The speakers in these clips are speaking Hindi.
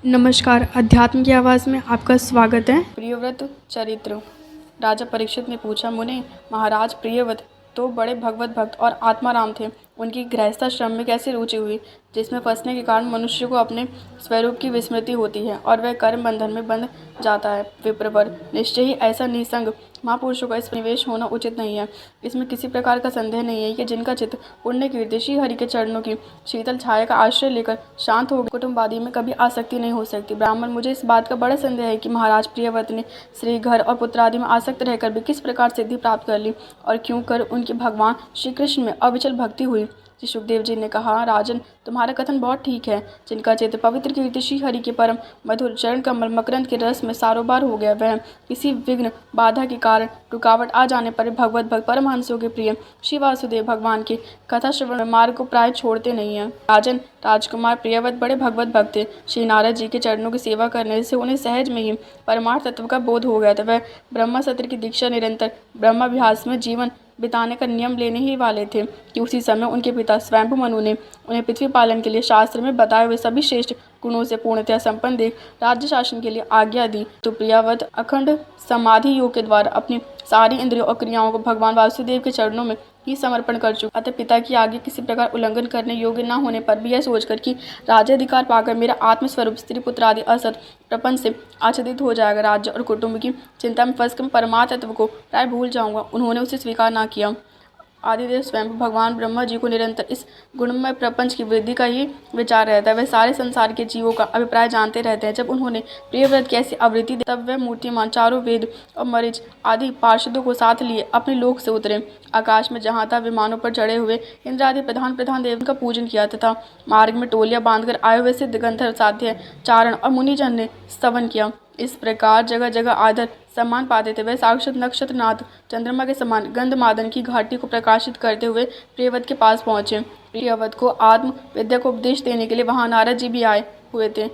नमस्कार। अध्यात्म की आवाज़ में आपका स्वागत है। प्रियव्रत चरित्र। राजा परीक्षित ने पूछा, मुने महाराज प्रियव्रत तो बड़े भगवत भक्त और आत्माराम थे, उनकी गृहस्थाश्रम में कैसे रुचि हुई, जिसमें फंसने के कारण मनुष्य को अपने स्वरूप की विस्मृति होती है और वह कर्म बंधन में बंध जाता है। विप्रवर, निश्चय ही ऐसा निसंग महापुरुषों का इस निवेश होना उचित नहीं है। इसमें किसी प्रकार का संदेह नहीं है कि जिनका चित्त पुण्य कीर्ति श्री हरि के चरणों की शीतल छाया का आश्रय लेकर शांत हो, कुटुंबादि में कभी आसक्ति नहीं हो सकती। ब्राह्मण, मुझे इस बात का बड़ा संदेह है कि महाराज प्रियव्रत ने श्री घर और पुत्र आदि में आसक्त रहकर भी किस प्रकार सिद्धि प्राप्त कर ली और क्यों कर उनकी भगवान श्री कृष्ण में अविचल भक्ति हुई। श्री सुखदेव जी ने कहा, राजन, तुम्हारा कथन बहुत ठीक है। जिनका चित्त पवित्र कीर्ति श्री हरि के परम मधुर चरण कमल मकरंद के रस में सारोबार हो गया, वह किसी विघ्न बाधा के कारण रुकावट आ जाने पर भगवत भक्त परमहंसों के प्रिय श्री वासुदेव भगवान की कथा श्रवण मार्ग को प्राय छोड़ते नहीं है। राजन, राजकुमार प्रियव्रत बड़े भगवत भक्त थे। श्री नारद जी के चरणों की सेवा करने से उन्हें सहज में ही परमार्थ तत्व का बोध हो गया था। वह ब्रह्म सत्र की दीक्षा निरंतर ब्रह्माभ्यास में जीवन बिताने का नियम लेने ही वाले थे कि उसी समय उनके पिता स्वयंभु मनु ने उन्हें पृथ्वी पालन के लिए शास्त्र में बताए हुए सभी श्रेष्ठ गुणों से पूर्णतया संपन्न देख राज्य शासन के लिए आज्ञा दी। तो प्रियव्रत अखंड समाधि योग के द्वारा अपनी सारी इंद्रियों और क्रियाओं को भगवान वासुदेव के चरणों में ही समर्पण कर चुका। अतः पिता की आगे किसी प्रकार उल्लंघन करने योग्य न होने पर भी यह सोचकर कि राज्याधिकार पाकर मेरा आत्मस्वरूप स्त्री पुत्र आदि असत प्रपंच से आच्छादित हो जाएगा, राज्य और कुटुंब की चिंता में फंसकर मैं परमार्थ तत्व को प्राय भूल जाऊंगा, उन्होंने उसे स्वीकार न किया। आदिदेव स्वयं भगवान ब्रह्मा जी को निरंतर इस गुणमय प्रपंच की वृद्धि का ही विचार रहता है। वह सारे संसार के जीवों का अभिप्राय जानते रहते हैं। जब उन्होंने प्रियव्रत की ऐसी आवृत्ति दी, तब वह मूर्तिमान चारों वेद और मरीच आदि पार्षदों को साथ लिए अपने लोक से उतरे। आकाश में जहाँ था विमानों पर चढ़े हुए इंद्र आदि प्रधान प्रधान देव का पूजन किया तथा मार्ग में टोलियां बांधकर आए हुए सिद्ध गंधर्व साध्य चारण और मुनिजन ने स्तवन किया। इस प्रकार जगह जगह आदर सम्मान पाते थे। वह साक्षात नक्षत्रनाथ चंद्रमा के समान गंधमादन की घाटी को प्रकाशित करते हुए प्रियव्रत के पास पहुंचे। प्रियव्रत को आत्म विद्या को उपदेश देने के लिए वहां नारद जी भी आए हुए थे।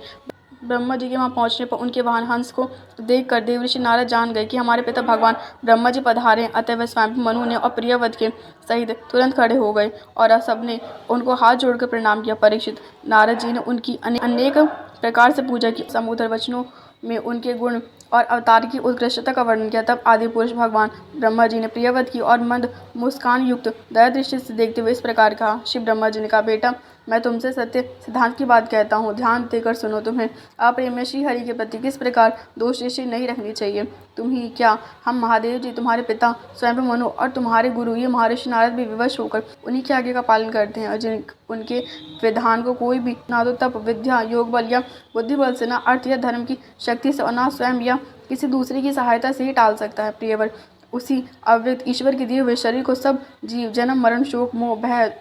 ब्रह्मा जी के वहां पहुंचने पर उनके वाहन हंस को देखकर देवऋषि नारद जान गए कि हमारे पिता भगवान ब्रह्मा जी पधारे हैं। अतः वह स्वयं मनु ने और प्रियव्रत के सहित तुरंत खड़े हो गए और सबने उनको हाथ जोड़कर प्रणाम किया। परीक्षित, नारद जी ने उनकी अनेक प्रकार से पूजा की, समुद्र वचनों में उनके गुण और अवतार की उत्कृष्टता का वर्णन किया। तब आदि पुरुष भगवान ब्रह्मा जी ने प्रियव्रत की और मंद मुस्कान युक्त दया दृष्टि से देखते हुए इस प्रकार कहा। श्री ब्रह्मा जी ने कहा, बेटा, मैं तुमसे सत्य सिद्धांत की बात कहता हूँ, ध्यान देकर सुनो। तुम्हें अप्रेम में श्री हरि के प्रति किस प्रकार दोष दृष्टि नहीं रखनी चाहिए। तुम ही क्या, हम महादेव जी, तुम्हारे पिता स्वयं मनु और तुम्हारे गुरु ये महर्षि नारद भी विवश होकर उन्हीं के आगे का पालन करते हैं और जिन उनके विधान को कोई भी ना तो तप विद्या योग बल या बुद्धि बल से, ना अर्थ या धर्म की शक्ति से और ना स्वयं या किसी दूसरे की सहायता से ही टाल सकता है। प्रियवर, उसी अव्यक्त ईश्वर के दिए हुए शरीर को सब जीव जन्म मरण शोक मोह भय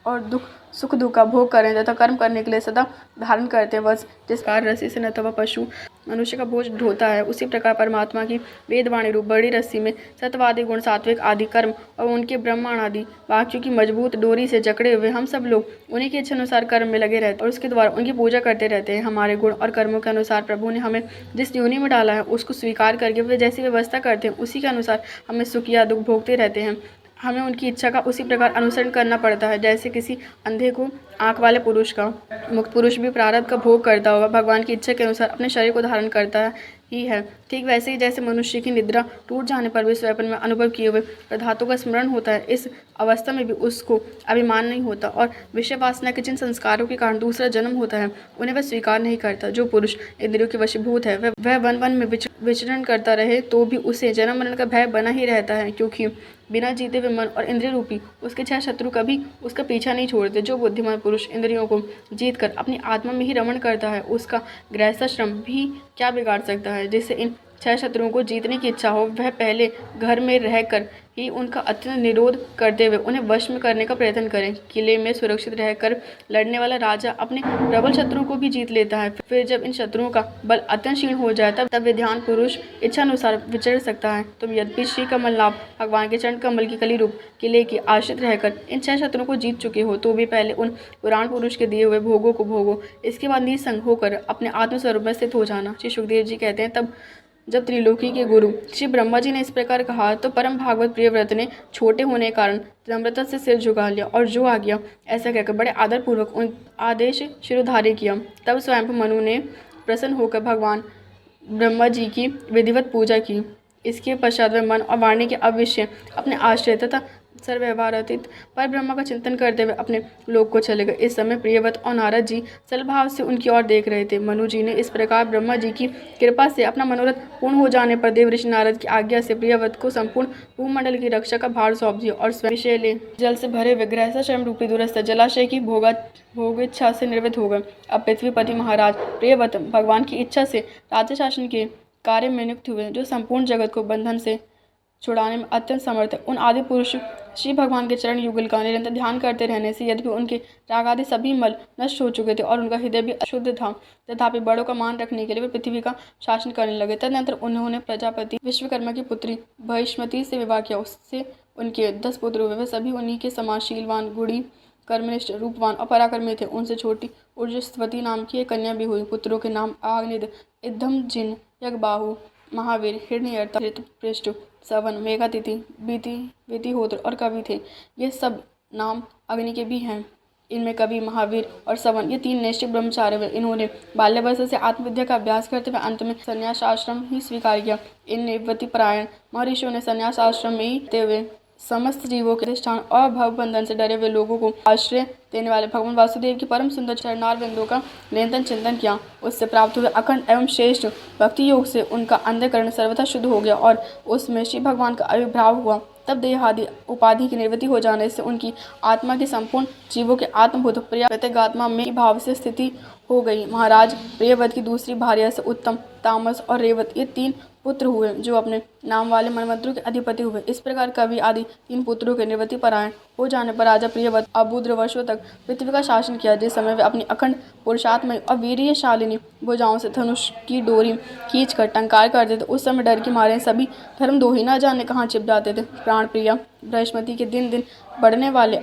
और दुख सुख दुख का भोग करें तथा कर्म करने के लिए सदा धारण करते हैं। बस जिस प्रकार रस्सी से न तो पशु मनुष्य का बोझ ढोता है, उसी प्रकार परमात्मा की वेदवाणी रूप बड़ी रस्सी में सत्वादि गुण सात्विक आदि कर्म और उनके ब्रह्मांड आदि वाक्यों की मजबूत डोरी से जकड़े हुए हम सब लोग उन्हीं के इच्छा अनुसार कर्म में लगे रहते हैं और उसके द्वारा उनकी पूजा करते रहते हैं। हमारे गुण और कर्मों के अनुसार प्रभु ने हमें जिस योनि में डाला है उसको स्वीकार करके वे जैसी व्यवस्था करते हैं उसी के अनुसार हमें सुख या दुख भोगते रहते हैं। हमें उनकी इच्छा का उसी प्रकार अनुसरण करना पड़ता है जैसे किसी अंधे को आंख वाले पुरुष का। मुक्त पुरुष भी प्रारब्ध का भोग करता होगा, भगवान की इच्छा के अनुसार अपने शरीर को धारण करता ही है। ठीक वैसे ही जैसे मनुष्य की निद्रा टूट जाने पर भी स्वयं में अनुभव किए हुए पदार्थों का स्मरण होता है, इस अवस्था में भी उसको अभिमान नहीं होता और विषय वासना के जिन संस्कारों के कारण दूसरा जन्म होता है उन्हें वह स्वीकार नहीं करता। जो पुरुष इंद्रियों के वशीभूत है वह वन वन में विचरण करता रहे तो भी उसे जन्म मरण का भय बना ही रहता है, क्योंकि बिना जीते हुए मन और इंद्रिय रूपी उसके छह शत्रु कभी उसका पीछा नहीं छोड़ते। जो बुद्धिमान पुरुष इंद्रियों को जीत कर अपनी आत्मा में ही रमण करता है उसका गृहस्थाश्रम भी क्या बिगाड़ सकता है। जिससे इन छह शत्रुओं को जीतने की इच्छा हो वह पहले घर में रहकर ही उनका अत्यंत निरोध करते हुए उन्हें वश में करने का प्रयत्न करें। किले में सुरक्षित रहकर लड़ने वाला राजा अपने प्रबल शत्रुओं को भी जीत लेता है। फिर जब इन शत्रुओं का बल अत्यंत क्षीण हो जाए तब विद्वान पुरुष इच्छा अनुसार विचर सकता है। तुम यद्यपि श्री कमलनाभ भगवान के चरण कमल की कली रूप किले के आश्रित रहकर इन छह शत्रुओं को जीत चुके हो तो भी पहले उन पुराण पुरुष के दिए हुए भोगों को भोगो, इसके बाद निसंग होकर अपने आत्मस्वरूप में स्थित हो जाना। श्री सुखदेव जी कहते हैं, तब जब त्रिलोकी के गुरु श्री ब्रह्मा जी ने इस प्रकार कहा तो परम भागवत प्रियव्रत ने छोटे होने के कारण नम्रता से सिर झुका लिया और जो आ गया ऐसा कहकर बड़े आदरपूर्वक उन आदेश शिरोधार्य किया। तब स्वयं मनु ने प्रसन्न होकर भगवान ब्रह्मा जी की विधिवत पूजा की। इसके पश्चात वे मन और वाणी के अविषय अपने आश्रय तथा सर्वव्यवहारातीत पर ब्रह्मा का चिंतन करते हुए अपने लोक को चले गए। इस समय प्रियव्रत और नारद जी सलभाव से उनकी ओर देख रहे थे। मनु जी ने इस प्रकार ब्रह्मा जी की कृपा से अपना मनोरथ पूर्ण हो जाने पर देव ऋषि नारद की आज्ञा से प्रियव्रत को संपूर्ण भूमंडल की रक्षा का भार सौंप दिया और स्वयं विषैले जल से भरे हुए गृहस्थाश्रम रूपी दूरस्थ जलाशय की भोगेच्छा से निर्वृत्त हो गए। अब पृथ्वीपति महाराज प्रियव्रत भगवान की इच्छा से राज्य शासन के कार्य में नियुक्त हुए, जो संपूर्ण जगत को बंधन से छुड़ाने में अत्यंत समर्थ है। उन आदि पुरुष श्री भगवान के चरण युगल का निरंतर ध्यान करते रहने से यद्यपि उनके राग आदि सभी मल नष्ट हो चुके थे और उनका हृदय भी अशुद्ध था, तथापि बड़ों का मान रखने के लिए वे पृथ्वी का शासन करने लगे। तदनंतर उन्होंने प्रजापति विश्वकर्मा की पुत्री भैष्मती से विवाह किया। उससे उनके 10 पुत्र हुए। वे सभी उन्हीं के समान शीलवान, गुणी, कर्मनिष्ठ, रूपवान और पराक्रमी थे। उनसे छोटी ऊर्जस्वती नाम की एक कन्या भी हुई। पुत्रों के नाम आग्निद, इद्धमजिन, यज्ञबाहु, महावीर, हिरण्यर्ता, धृतपृष्ठ, सवन, मेघातिथि, वितिहोत्र और कवि थे। ये सब नाम अग्नि के भी हैं। इनमें कवि, महावीर और सवन ये 3 नैष्ठिक ब्रह्मचारी हुए। इन्होंने बाल्यवस्था से आत्मविद्या का अभ्यास करते हुए अंत में संन्यास आश्रम ही स्वीकार किया। इन निवृत्ति परायण महर्षियों ने संन्यास आश्रम में ही रहते हुए समस्त जीवों के अधिष्ठान और भवबंधन से डरे हुए लोगों को आश्रय देने वाले भगवान वासुदेव की परम सुंदर चरणार बिंदुओं का निरंतर चिंतन किया। उससे प्राप्त हुए अखंड एवं श्रेष्ठ भक्ति योग से उनका अंतःकरण सर्वथा शुद्ध हो गया और उसमें श्री भगवान का आविर्भाव हुआ। तब देहादि उपाधि की निवृत्ति हो जाने से उनकी आत्मा की संपूर्ण जीवों के आत्मभूत प्रत्यगात्मा में भाव से स्थिति हो गई। महाराज प्रियव्रत की दूसरी भार्या से उत्तम, तामस और रेवत ये 3 पुत्र हुए, जो अपने नाम वाले मनमंत्रों के अधिपति हुए। इस प्रकार कवि आदि 3 पुत्रों के निवृत्ति परायण हो जाने पर राजा प्रियव्रत अबुद्र वर्षों तक पृथ्वी का शासन किया। जिस समय वे अपनी अखंड पुरुषात्मक और वीर्यशालिनी भुजाओं से धनुष की डोरी खींचकर टंकार करते थे, उस समय डर के मारे सभी धर्मद्रोही न जाने कहाँ छिप जाते थे। प्राण प्रिया बृहस्पति के दिन दिन बढ़ने वाले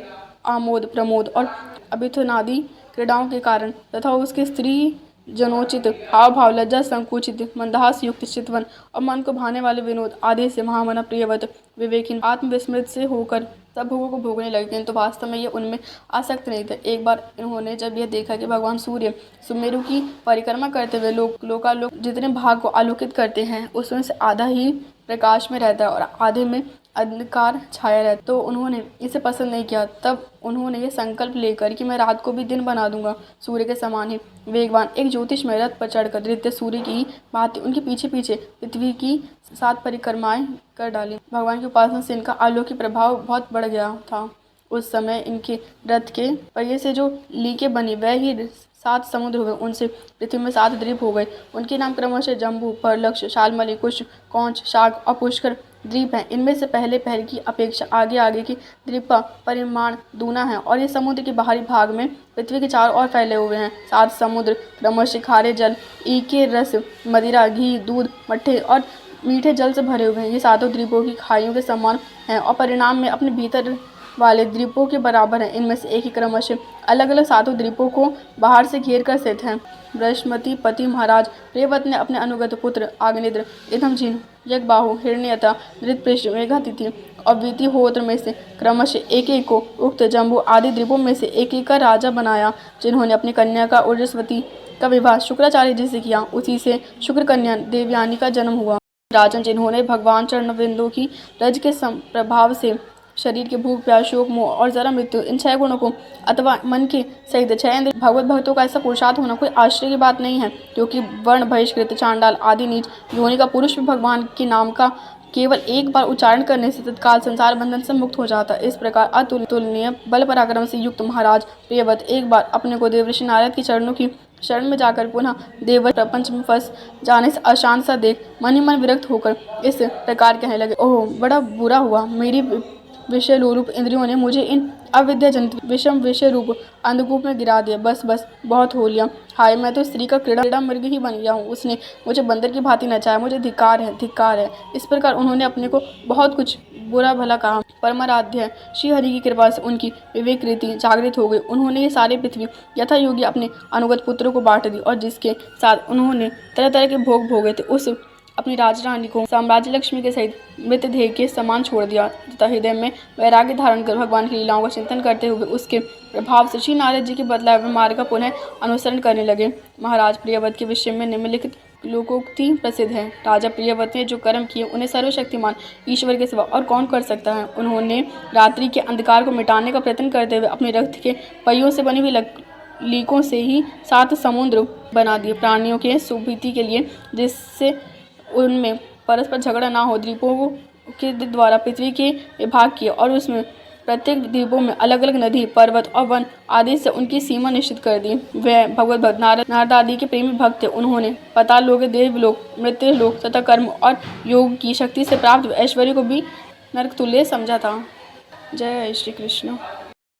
आमोद, प्रमोद और अभिथुनादि क्रीड़ाओं के कारण तथा उसके स्त्री जनोचित हाव भाव, लज्जा संकुचित, मंदहास युक्त चितवन और मन को भाने वाले विनोद आदि से महामना प्रियव्रत विवेकहीन आत्मविस्मृत से होकर सब भोगों को भोगने लगे, किंतु वास्तव में ये उनमें आसक्त नहीं थे। एक बार इन्होंने जब यह देखा कि भगवान सूर्य सुमेरु की परिक्रमा करते हुए लोकालोक जितने भाग को आलोकित करते हैं उसमें से आधा ही प्रकाश में रहता है और आधे में अंधकार छाया रहता, तो उन्होंने इसे पसंद नहीं किया। तब उन्होंने ये संकल्प लेकर कि मैं रात को भी दिन बना दूंगा, सूर्य के समान ही वेगवान एक ज्योतिषमय रथ पर चढ़कर नृत्य सूर्य की भांति उनके पीछे पीछे पृथ्वी की 7 परिक्रमाएं कर डाली। भगवान की उपासना से इनका अलौकिक प्रभाव बहुत बढ़ गया था। उस समय इनके रथ के पहिए से जो लीके बनी वह ही 7 समुद्र हुए। उनसे पृथ्वी में 7 द्वीप हो गए। उनके नाम क्रमशः जम्बू, परलक्ष, शालमली, कुश, कौंच, शाक और पुष्कर द्वीप हैं। इनमें से पहले की अपेक्षा आगे आगे की द्वीप का परिमाण दूना है और ये समुद्र के बाहरी भाग में पृथ्वी के चारों ओर फैले हुए हैं। 7 समुद्र क्रमशः खारे जल, ईके रस, मदिरा, घी, दूध, मट्ठे और मीठे जल से भरे हुए हैं। ये 7 द्वीपों की खाइयों के समान हैं और परिणाम में अपने भीतर वाले द्वीपों के बराबर हैं। इनमें से एक ही क्रमशः अलग अलग 7 द्वीपों को बाहर से घेर कर स्थित हैं। बृहस्पति पति महाराज प्रियव्रत ने अपने अनुगत पुत्र आग्नेय, इद्धमजिन, यज्ञबाहु, हिरण्यता, धृतपृष्ठ, मेघातिथि और वितिहोत्र में से क्रमशः एक एक को उक्त जम्बू आदि द्वीपों में से एक एक का राजा बनाया, जिन्होंने अपनी कन्या का ऊर्जस्वती का विवाह शुक्राचार्य जी से किया। उसी से शुक्र कन्या देवयानी का जन्म हुआ। राजन जिन्होंने भगवान चरणबिंदु की रज के प्रभाव से शरीर के भूख, प्यास, शोक, मोह और जरा मृत्यु इन 6 गुणों को अथवा मन के सहित 6 इंद्रिय भगवत भक्तों का ऐसा पुरुषार्थ होना कोई आश्चर्य की बात नहीं है, क्योंकि वर्ण बहिष्कृत, चांडाल आदि नीच योनि का पुरुष भी भगवान के नाम का केवल एक बार उच्चारण करने से तत्काल संसार बंधन से मुक्त हो जाता है। इस प्रकार अतुलनीय बल पराक्रम से युक्त महाराज प्रियव्रत एक बार अपने को देवर्षि नारद की चरणों की शरण में जाकर पुनः देवर प्रपंच में फंस जाने से अशांत सा देख मन ही मन विरक्त होकर इस प्रकार कहने लगे, ओह बड़ा बुरा हुआ, मेरी विषय रूप इंद्रियों ने मुझे इन अविद्या जनित विषम विषय रूप अंधकूप में गिरा दिया। बस बहुत हो लिया। हाय, मैं तो स्त्री का क्रीड़ा मृग ही बन गया हूँ। उसने मुझे बंदर की भांति नचाया, मुझे धिक्कार है। इस प्रकार उन्होंने अपने को बहुत कुछ बुरा भला कहा। परमाराध्य श्री हरि की कृपा से उनकी विवेक रीति जागृत हो गई। उन्होंने ये सारी पृथ्वी यथा योगी अपने अनुगत पुत्रों को बांट दी और जिसके साथ उन्होंने तरह तरह के भोग भोगे थे, उस अपनी राजरानी को साम्राज्य लक्ष्मी के सहित मृतदेह के समान छोड़ दिया तथा हृदय में वैराग्य धारण कर भगवान की लीलाओं का चिंतन करते हुए उसके प्रभाव से श्री नारद जी के बदलाव हुए मार्ग का पुनः अनुसरण करने लगे। महाराज प्रियव्रत के विषय में निम्नलिखित लोकोक्ति प्रसिद्ध है। राजा प्रियव्रत ने जो कर्म किए उन्हें सर्वशक्तिमान ईश्वर के सिवा और कौन कर सकता है। उन्होंने रात्रि के अंधकार को मिटाने का प्रयत्न करते हुए अपने रथ के पहियों से बनी हुई लीकों से ही 7 समुद्र बना दिए प्राणियों के सुप्रीति के लिए, जिससे उनमें परस्पर झगड़ा ना हो। द्वीपों के द्वारा पृथ्वी के विभाग किए और उसमें प्रत्येक द्वीपों में अलग अलग नदी, पर्वत और वन आदि से उनकी सीमा निश्चित कर दी। वह भगवत भक्त नारद आदि के प्रेमी भक्त थे। उन्होंने पाताल लोक, देवलोक, मृत्यु लोक तथा कर्म और योग की शक्ति से प्राप्त ऐश्वर्य को भी नरक तुल्य समझा था। जय श्री कृष्ण।